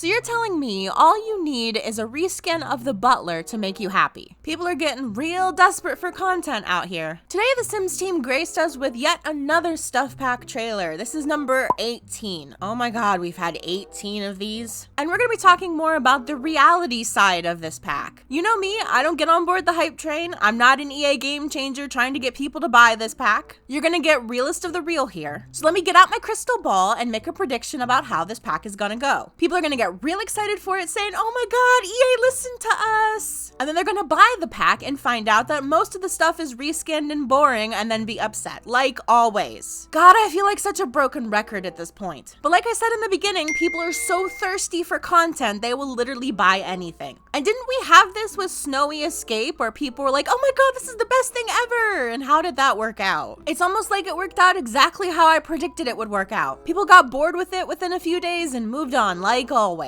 So you're telling me all you need is a reskin of the butler to make you happy. People are getting real desperate for content out here. Today, the Sims team graced us with yet another Stuff Pack trailer. This is number 18. Oh my god, we've had 18 of these. And we're gonna be talking more about the reality side of this pack. You know me, I don't get on board the hype train. I'm not an EA game changer trying to get people to buy this pack. You're gonna get realest of the real here. So let me get out my crystal ball and make a prediction about how this pack is gonna go. People are gonna get real excited for it, saying, oh my god, EA, listen to us. And then they're gonna buy the pack and find out that most of the stuff is reskinned and boring and then be upset, like always. God, I feel like such a broken record at this point. But like I said in the beginning, people are so thirsty for content, they will literally buy anything. And didn't we have this with Snowy Escape where people were like, oh my god, this is the best thing ever? And how did that work out? It's almost like it worked out exactly how I predicted it would work out. People got bored with it within a few days and moved on, like always.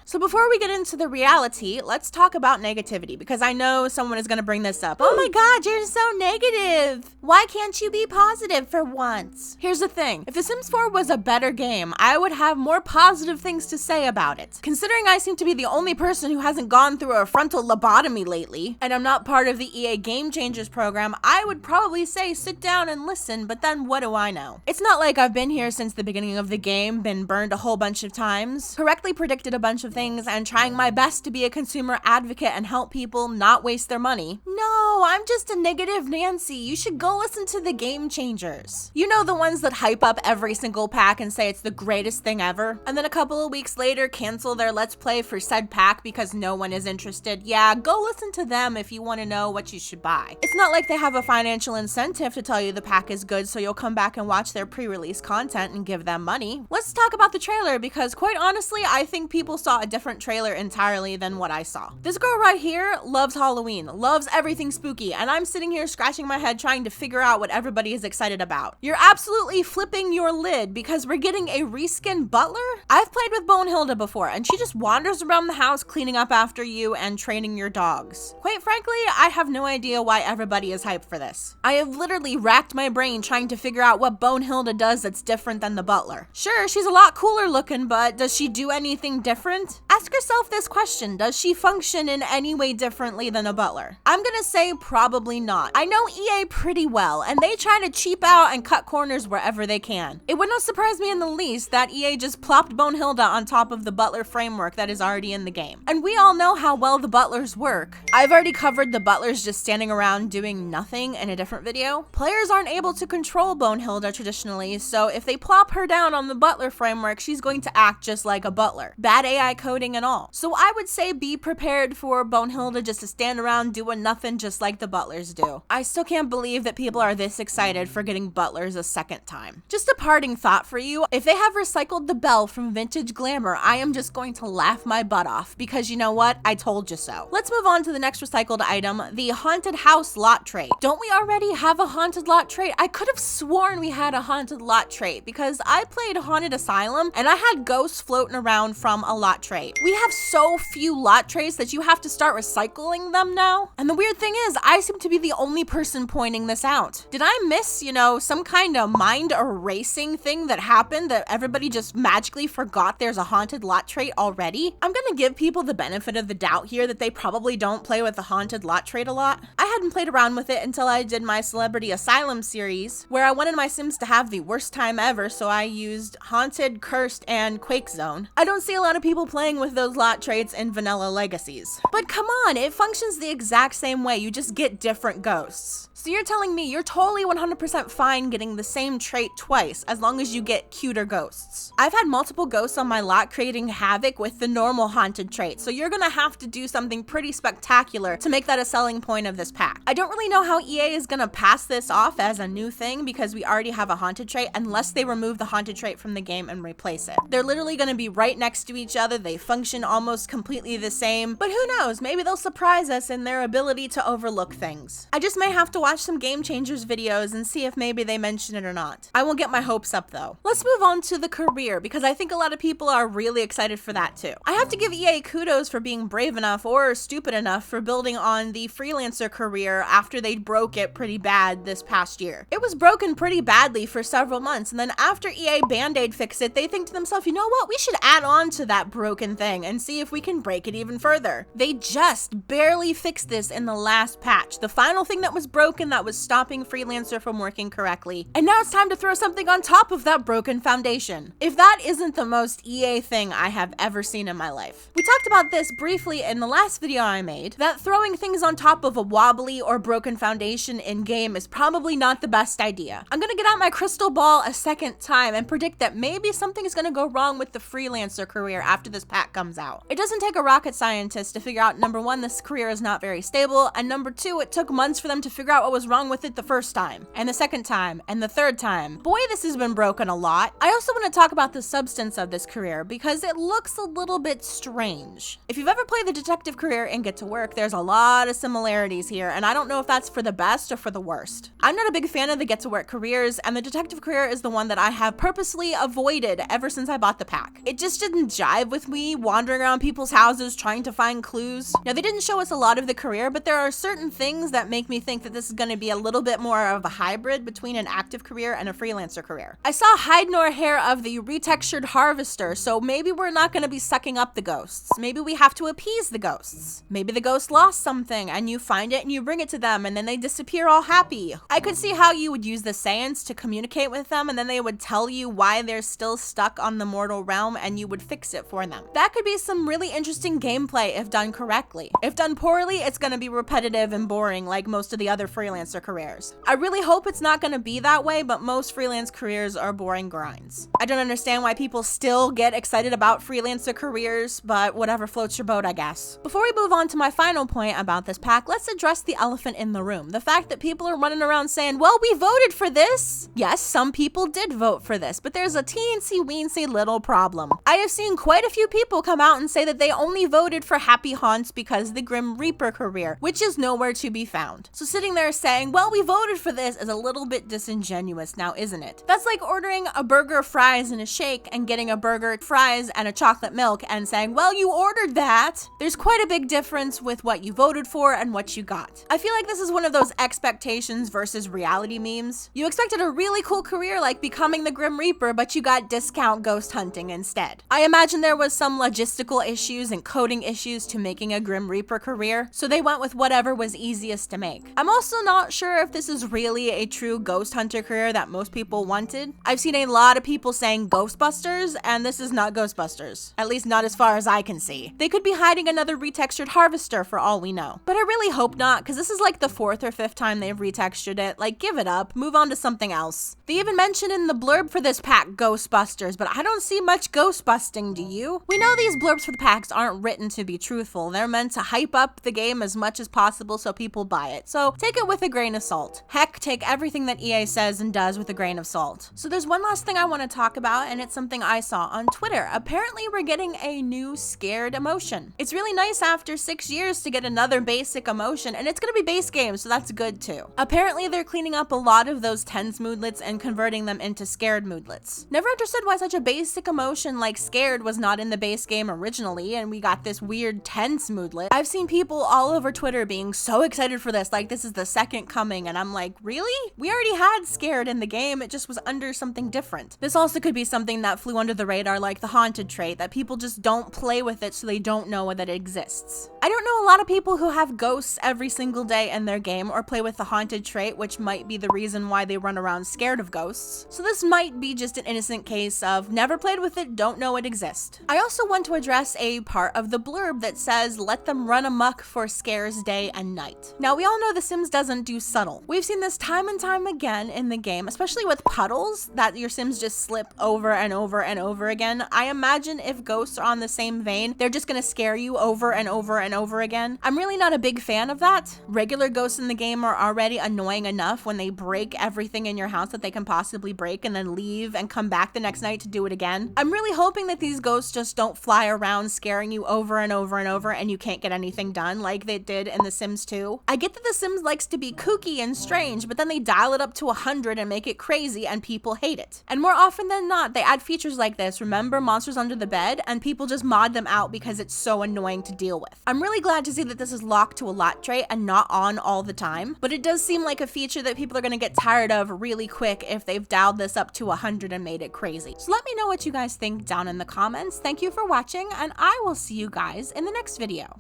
So before we get into the reality, let's talk about negativity, because I know someone is going to bring this up. Oh my god, you're so negative. Why can't you be positive for once? Here's the thing. If The Sims 4 was a better game, I would have more positive things to say about it. Considering I seem to be the only person who hasn't gone through a frontal lobotomy lately, and I'm not part of the EA Game Changers program, I would probably say sit down and listen, but then what do I know? It's not like I've been here since the beginning of the game, been burned a whole bunch of times, correctly predicted a bunch of things, and trying my best to be a consumer advocate and help people not waste their money. No, I'm just a negative Nancy. You should go listen to the Game Changers. You know, the ones that hype up every single pack and say it's the greatest thing ever, and then a couple of weeks later cancel their Let's Play for said pack because no one is interested. Yeah, go listen to them if you want to know what you should buy. It's not like they have a financial incentive to tell you the pack is good so you'll come back and watch their pre-release content and give them money. Let's talk about the trailer, because quite honestly, I think people saw a different trailer entirely than what I saw. This girl right here loves Halloween, loves everything spooky, and I'm sitting here scratching my head trying to figure out what everybody is excited about. You're absolutely flipping your lid because we're getting a reskin butler? I've played with Bonehilda before, and she just wanders around the house cleaning up after you and training your dogs. Quite frankly, I have no idea why everybody is hyped for this. I have literally racked my brain trying to figure out what Bonehilda does that's different than the butler. Sure, she's a lot cooler looking, but does she do anything different? Ask yourself this question: does she function in any way differently than a butler? I'm gonna say probably not. I know EA pretty well, and they try to cheap out and cut corners wherever they can. It would not surprise me in the least that EA just plopped Bonehilda on top of the butler framework that is already in the game. And we all know how well the butlers work. I've already covered the butlers just standing around doing nothing in a different video. Players aren't able to control Bonehilda traditionally, so if they plop her down on the butler framework, she's going to act just like a butler. Bad AI coding and all. So I would say be prepared for Bonehilda just to stand around doing nothing just like the butlers do. I still can't believe that people are this excited for getting butlers a second time. Just a parting thought for you: if they have recycled the bell from Vintage Glamour, I am just going to laugh my butt off, because you know what? I told you so. Let's move on to the next recycled item, the haunted house lot trait. Don't we already have a haunted lot trait? I could have sworn we had a haunted lot trait because I played Haunted Asylum and I had ghosts floating around from a lot trait. We have so few lot traits that you have to start recycling them now. And the weird thing is, I seem to be the only person pointing this out. Did I miss, some kind of mind erasing thing that happened that everybody just magically forgot there's a haunted lot trait already? I'm gonna give people the benefit of the doubt here that they probably don't play with the haunted lot trait a lot. I hadn't played around with it until I did my Celebrity Asylum series, where I wanted my Sims to have the worst time ever, so I used Haunted, Cursed, and Quake Zone. I don't see a lot of people playing with those lot traits in vanilla legacies. But come on, it functions the exact same way, you just get different ghosts. So you're telling me you're totally 100% fine getting the same trait twice, as long as you get cuter ghosts. I've had multiple ghosts on my lot creating havoc with the normal haunted trait, so you're gonna have to do something pretty spectacular to make that a selling point of this pack. I don't really know how EA is gonna pass this off as a new thing because we already have a haunted trait, unless they remove the haunted trait from the game and replace it. They're literally gonna be right next to each other, they function almost completely the same, but who knows, maybe they'll surprise us in their ability to overlook things. I just may have to watch some Game Changers videos and see if maybe they mention it or not. I won't get my hopes up though. Let's move on to the career, because I think a lot of people are really excited for that too. I have to give EA kudos for being brave enough or stupid enough for building on the freelancer career after they broke it pretty bad this past year. It was broken pretty badly for several months, and then after EA Band-Aid fixed it, they think to themselves, you know what, we should add on to that broken thing thing and see if we can break it even further. They just barely fixed this in the last patch, the final thing that was broken that was stopping Freelancer from working correctly. And now it's time to throw something on top of that broken foundation. If that isn't the most EA thing I have ever seen in my life. We talked about this briefly in the last video I made, that throwing things on top of a wobbly or broken foundation in game is probably not the best idea. I'm gonna get out my crystal ball a second time and predict that maybe something is gonna go wrong with the Freelancer career after this pack comes out. It doesn't take a rocket scientist to figure out, number one, this career is not very stable, and number two, it took months for them to figure out what was wrong with it the first time, and the second time, and the third time. Boy, this has been broken a lot. I also want to talk about the substance of this career because it looks a little bit strange. If you've ever played the detective career and Get to Work, there's a lot of similarities here, and I don't know if that's for the best or for the worst. I'm not a big fan of the Get to Work careers, and the detective career is the one that I have purposely avoided ever since I bought the pack. It just didn't jive with me, wandering around people's houses trying to find clues. Now, they didn't show us a lot of the career, but there are certain things that make me think that this is going to be a little bit more of a hybrid between an active career and a Freelancer career. I saw hide nor hair of the retextured harvester, so maybe we're not going to be sucking up the ghosts. Maybe we have to appease the ghosts. Maybe the ghost lost something and you find it and you bring it to them and then they disappear all happy. I could see how you would use the Saiyans to communicate with them and then they would tell you why they're still stuck on the mortal realm and you would fix it for them. That could be some really interesting gameplay if done correctly. If done poorly, it's going to be repetitive and boring like most of the other Freelancer careers. I really hope it's not going to be that way, but most freelance careers are boring grinds. I don't understand why people still get excited about Freelancer careers, but whatever floats your boat, I guess. Before we move on to my final point about this pack, let's address the elephant in the room. The fact that people are running around saying, well, we voted for this. Yes, some people did vote for this, but there's a teensy-weensy little problem. I have seen quite a few people come out and say that they only voted for Happy Haunts because of the Grim Reaper career, which is nowhere to be found. So sitting there saying, well, we voted for this is a little bit disingenuous now, isn't it? That's like ordering a burger, fries, and a shake and getting a burger, fries, and a chocolate milk and saying, well, you ordered that. There's quite a big difference with what you voted for and what you got. I feel like this is one of those expectations versus reality memes. You expected a really cool career like becoming the Grim Reaper, but you got discount ghost hunting instead. I imagine there was some logistical issues and coding issues to making a Grim Reaper career, so they went with whatever was easiest to make. I'm also not sure if this is really a true ghost hunter career that most people wanted. I've seen a lot of people saying Ghostbusters, and this is not Ghostbusters. At least not as far as I can see. They could be hiding another retextured harvester for all we know. But I really hope not, because this is like the 4th or 5th time they've retextured it. Like, give it up. Move on to something else. They even mentioned in the blurb for this pack Ghostbusters, but I don't see much ghost busting, do you? We know these blurbs for the packs aren't written to be truthful. They're meant to hype up the game as much as possible so people buy it. So take it with a grain of salt. Heck, take everything that EA says and does with a grain of salt. So there's one last thing I want to talk about, and it's something I saw on Twitter. Apparently we're getting a new scared emotion. It's really nice after 6 years to get another basic emotion, and it's gonna be base game, so that's good too. Apparently they're cleaning up a lot of those tense moodlets and converting them into scared moodlets. Never understood why such a basic emotion like scared was not in the base game originally, and we got this weird tense moodlet. I've seen people all over Twitter being so excited for this, like this is the second coming, and I'm like, really? We already had scared in the game, it just was under something different. This also could be something that flew under the radar like the haunted trait, that people just don't play with it so they don't know that it exists. I don't know a lot of people who have ghosts every single day in their game or play with the haunted trait, which might be the reason why they run around scared of ghosts. So this might be just an innocent case of never played with it, don't know it exists. I also want to address a part of the blurb that says, let them run amok for scares day and night. Now we all know The Sims doesn't do subtle. We've seen this time and time again in the game, especially with puddles that your Sims just slip over and over and over again. I imagine if ghosts are on the same vein, they're just gonna scare you over and over and over again. I'm really not a big fan of that. Regular ghosts in the game are already annoying enough when they break everything in your house that they can possibly break and then leave and come back the next night to do it again. I'm really hoping that these ghosts just don't fly around scaring you over and over and over and you can't get anything done like they did in The Sims 2. I get that The Sims likes to be kooky and strange, but then they dial it up to 100 and make it crazy and people hate it. And more often than not, they add features like this, remember Monsters Under the Bed, and people just mod them out because it's so annoying to deal with. I'm really glad to see that this is locked to a lot trait and not on all the time, but it does seem like a feature that people are going to get tired of really quick if they've dialed this up to 100 and made it crazy. So let me know what you guys think down in the comments. Thank you for watching. watching, and I will see you guys in the next video.